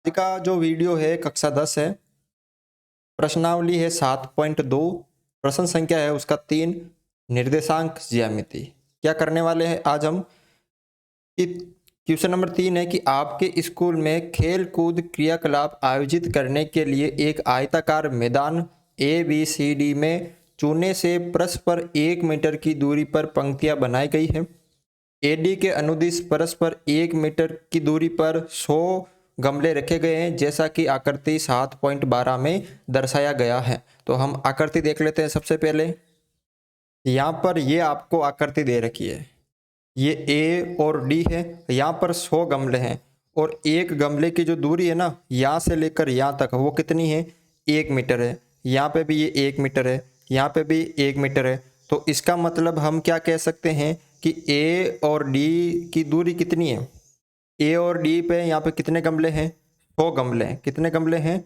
आज का जो वीडियो है कक्षा 10 है। प्रश्नावली है 7.2। प्रश्न संख्या है उसका 3। निर्देशांक ज्यामिति। क्या करने वाले हैं आज हम कि क्वेश्चन नंबर 3 है कि आपके स्कूल में खेल कूद क्रियाकलाप आयोजित करने के लिए एक आयताकार मैदान ABCD में चूने से परस्पर 1 मीटर की दूरी पर पंक्तियां बनाई गई है। AD के अनुदिश परस्पर 1 मीटर की दूरी पर 100 गमले रखे गए हैं जैसा कि आकृति 7.12 में दर्शाया गया है। तो हम आकृति देख लेते हैं। सबसे पहले यहाँ पर ये आपको आकृति दे रखी है, ये A और D है। यहाँ पर 100 गमले हैं और एक गमले की जो दूरी है ना, यहाँ से लेकर यहाँ तक वो कितनी है, 1 मीटर है। यहाँ पे भी ये 1 मीटर है, यहाँ पे भी 1 मीटर है। तो इसका मतलब हम क्या कह सकते हैं कि A और D की दूरी कितनी है। A और D पे यहाँ पे कितने गमले हैं, 100 गमले हैं। कितने गमले हैं,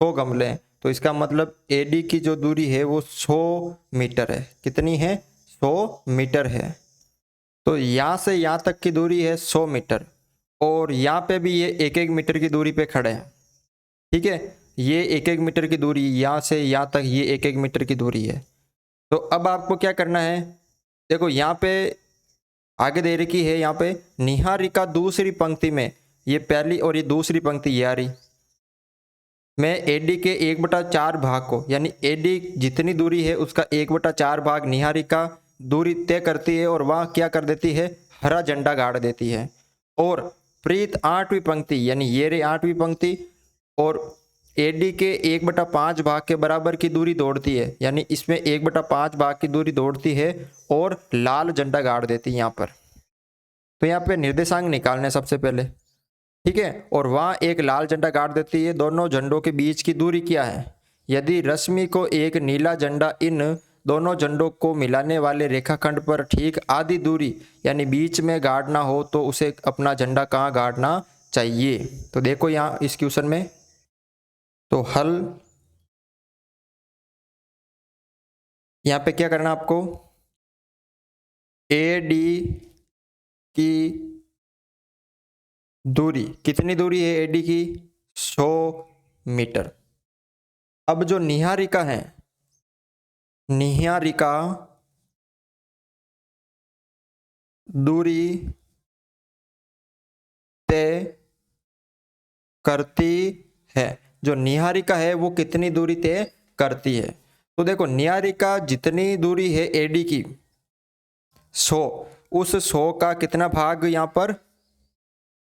100 गमले हैं। तो इसका मतलब AD की जो दूरी है वो 100 मीटर है। कितनी है, 100 मीटर है। तो यहाँ से यहाँ तक की दूरी है 100 मीटर और यहाँ पे भी ये 1-1 मीटर की दूरी पे खड़े हैं। ठीक है, ये 1-1 मीटर की दूरी, यहाँ से यहाँ तक ये 1-1 मीटर की दूरी है। तो अब आपको क्या करना है, देखो यहाँ पे आगे दे रखी है, यहाँ पे निहारिका दूसरी पंक्ति में, ये पहली और ये दूसरी पंक्ति ये आ रही। मैं AD के 1/4 भाग को, यानी AD जितनी दूरी है उसका 1/4 भाग निहारिका दूरी तय करती है और वहाँ क्या कर देती है, हरा झंडा गाड़ देती है। और प्रीत 8वीं पंक्ति, यानी ये रही 8वीं पंक्ति, और AD के 1/5 भाग के बराबर की दूरी दौड़ती है, यानी इसमें 1/5 भाग की दूरी दौड़ती है और लाल झंडा गाड़ देती है यहाँ पर। तो यहाँ पे निर्देशांक निकालने सबसे पहले, ठीक है, और वहाँ एक लाल झंडा गाड़ देती है। दोनों झंडों के बीच की दूरी क्या है, यदि रश्मि को एक नीला झंडा इन दोनों झंडों को मिलाने वाले रेखाखंड पर ठीक आधी दूरी यानी बीच में गाड़ना हो तो उसे अपना झंडा कहाँ गाड़ना चाहिए। तो देखो यहाँ इस क्वेश्चन में, तो हल यहाँ पे क्या करना आपको, AD की दूरी, कितनी दूरी है AD की, 100 मीटर। अब जो निहारिका है, निहारिका दूरी तय करती है, जो निहारिका है वो कितनी दूरी तय करती है। तो देखो निहारिका जितनी दूरी है AD की 100, उस 100 का कितना भाग यहाँ पर,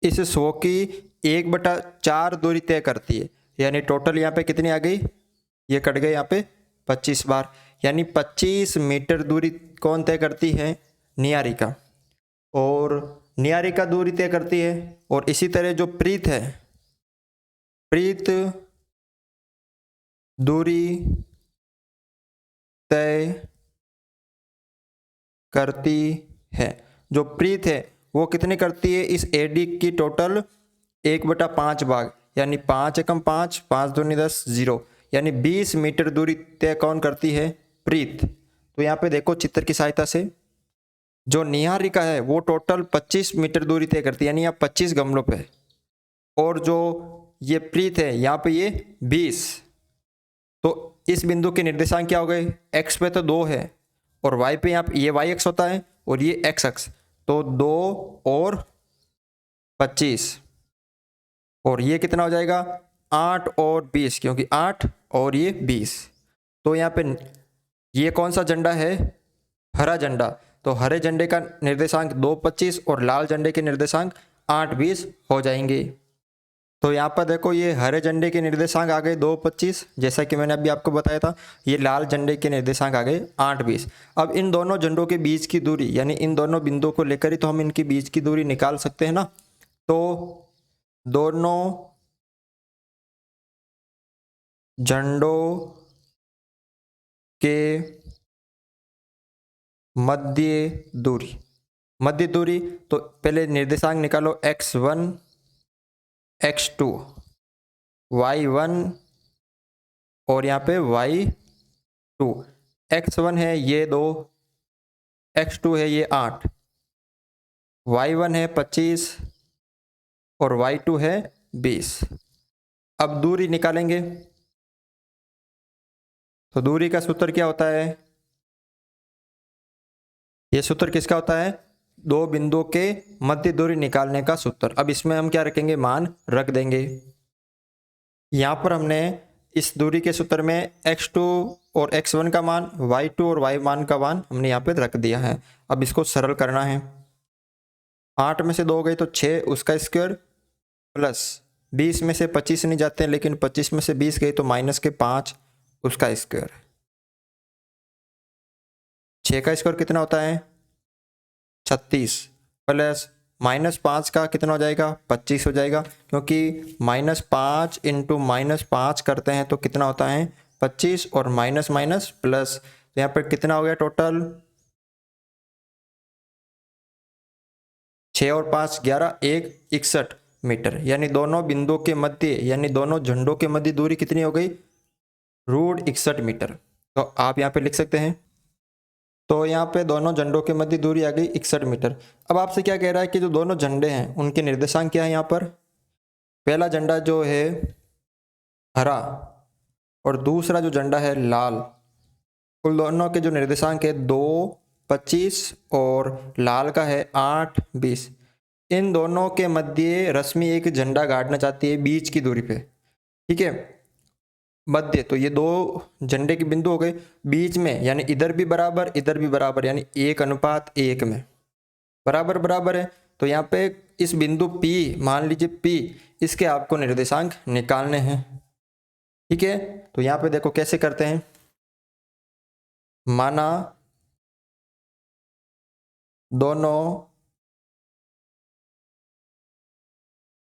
इस 100 की 1/4 दूरी तय करती है, यानी टोटल यहाँ पे कितनी आ गई, ये कट गए यहाँ पे 25 बार, यानी 25 मीटर दूरी कौन तय करती है, निहारिका। और निहारिका दूरी तय करती है। और इसी तरह जो प्रीत है, प्रीत दूरी तय करती है, जो प्रीत है वो कितनी करती है, इस AD की टोटल 1/5 भाग, यानी 5 एकम 5, 5 दूनी 10, 0, यानी 20 मीटर दूरी तय कौन करती है, प्रीत। तो यहाँ पे देखो चित्र की सहायता से, जो निहारिका है वो टोटल 25 मीटर दूरी तय करती है, यानी यहाँ 25 गमलों पे, और जो ये प्रीत है यहाँ पे ये 20। तो इस बिंदु के निर्देशांक क्या हो गए, x पे तो 2 है और y पे यहाँ पे ये y अक्ष होता है और ये x अक्ष, तो 2 और 25, और ये कितना हो जाएगा, 8 और 20, क्योंकि 8 और ये 20। तो यहाँ पे ये कौन सा झंडा है, हरा झंडा, तो हरे झंडे का निर्देशांक 2-25 और लाल झंडे के निर्देशांक 8-20 हो जाएंगे। तो यहाँ पर देखो ये हरे झंडे के निर्देशांक आ गए 2-25, जैसा कि मैंने अभी आपको बताया था। ये लाल झंडे के निर्देशांक आ गए 8-20। अब इन दोनों झंडों के बीच की दूरी, यानी इन दोनों बिंदुओं को लेकर ही तो हम इनके बीच की दूरी निकाल सकते हैं ना। तो दोनों झंडों के मध्य दूरी, मध्य दूरी, तो पहले निर्देशांक निकालो, x1 x2 y1 और यहाँ पे y2। x1 है ये 2, x2 है ये 8, y1 है 25 और y2 है 20। अब दूरी निकालेंगे, तो दूरी का सूत्र क्या होता है? ये सूत्र किसका होता है? दो बिंदुओं के मध्य दूरी निकालने का सूत्र। अब इसमें हम क्या रखेंगे? मान रख देंगे। यहाँ पर हमने इस दूरी के सूत्र में x2 और x1 का मान, y2 और y1 का मान हमने यहाँ पे रख दिया है। अब इसको सरल करना है। 8 में से 2 गई तो 6 उसका स्क्वायर, प्लस 20 में से 25 नहीं जाते हैं, लेकिन 25 में से 20 गई तो माइनस के 5 उसका स्क्वायर। 6 का स्क्वायर कितना होता है? 36, प्लस -5 का कितना हो जाएगा? 25 हो जाएगा, क्योंकि -5 इंटू -5 करते हैं तो कितना होता है? 25, और माइनस माइनस प्लस, तो यहाँ पर कितना हो गया टोटल? 6 और 5 11, 1 61 मीटर। यानी दोनों बिंदुओं के मध्य, यानी दोनों झंडों के मध्य दूरी कितनी हो गई? √61 मीटर। तो आप यहाँ पे लिख सकते हैं। तो यहाँ पे दोनों झंडों के मध्य दूरी आ गई 61 मीटर। अब आपसे क्या कह रहा है कि जो दोनों झंडे हैं उनके निर्देशांक क्या है? यहाँ पर पहला झंडा जो है हरा और दूसरा जो झंडा है लाल, उन दोनों के जो निर्देशांक है 2 25 और लाल का है 8 20। इन दोनों के मध्य रश्मि एक झंडा गाड़ना चाहती है बीच की दूरी पे, ठीक है, मध्य। तो ये दो झंडे के बिंदु हो गए बीच में, यानी इधर भी बराबर इधर भी बराबर, यानी 1:1 में बराबर बराबर है। तो यहाँ पे इस बिंदु P, मान लीजिए P, इसके आपको निर्देशांक निकालने हैं, ठीक है। तो यहाँ पे देखो कैसे करते हैं। माना दोनों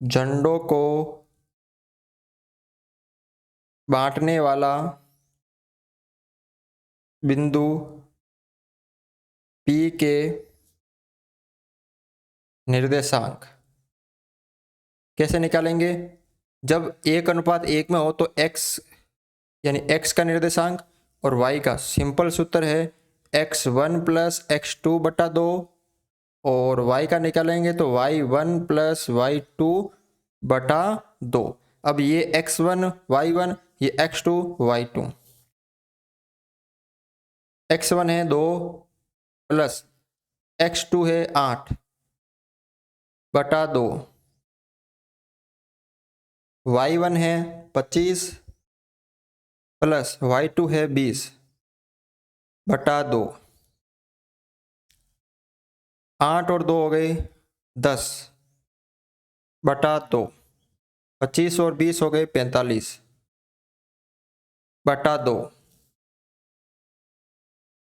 झंडों को बांटने वाला बिंदु P के निर्देशांक कैसे निकालेंगे? जब 1:1 में हो तो x, यानी x का निर्देशांक और y का सिंपल सूत्र है x1 + x2 बटा 2, और y का निकालेंगे तो y1 + y2 बटा 2। अब ये x1 y1, ये x2 y2। x1 है 2 प्लस x2 है 8 बटा 2, y1 है 25 प्लस y2 है 20 बटा 2। 8 और 2 हो गए 10 बटा 2। 25 और 20 हो गए 45 बटा 2।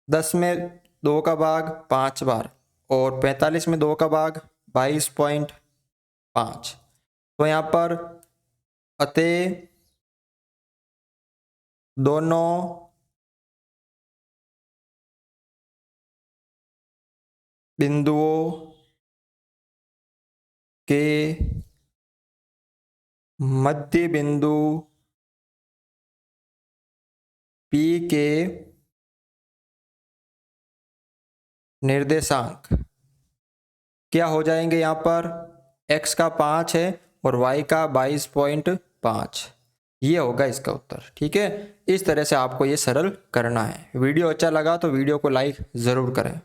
10 में 2 का भाग 5 बार, और 45 में 2 का भाग 22.5। तो यहाँ पर अतः दोनों बिंदुओं के मध्य बिंदु P के निर्देशांक क्या हो जाएंगे? यहाँ पर x का 5 है और y का 22.5। ये होगा इसका उत्तर, ठीक है। इस तरह से आपको ये सरल करना है। वीडियो अच्छा लगा तो वीडियो को लाइक ज़रूर करें।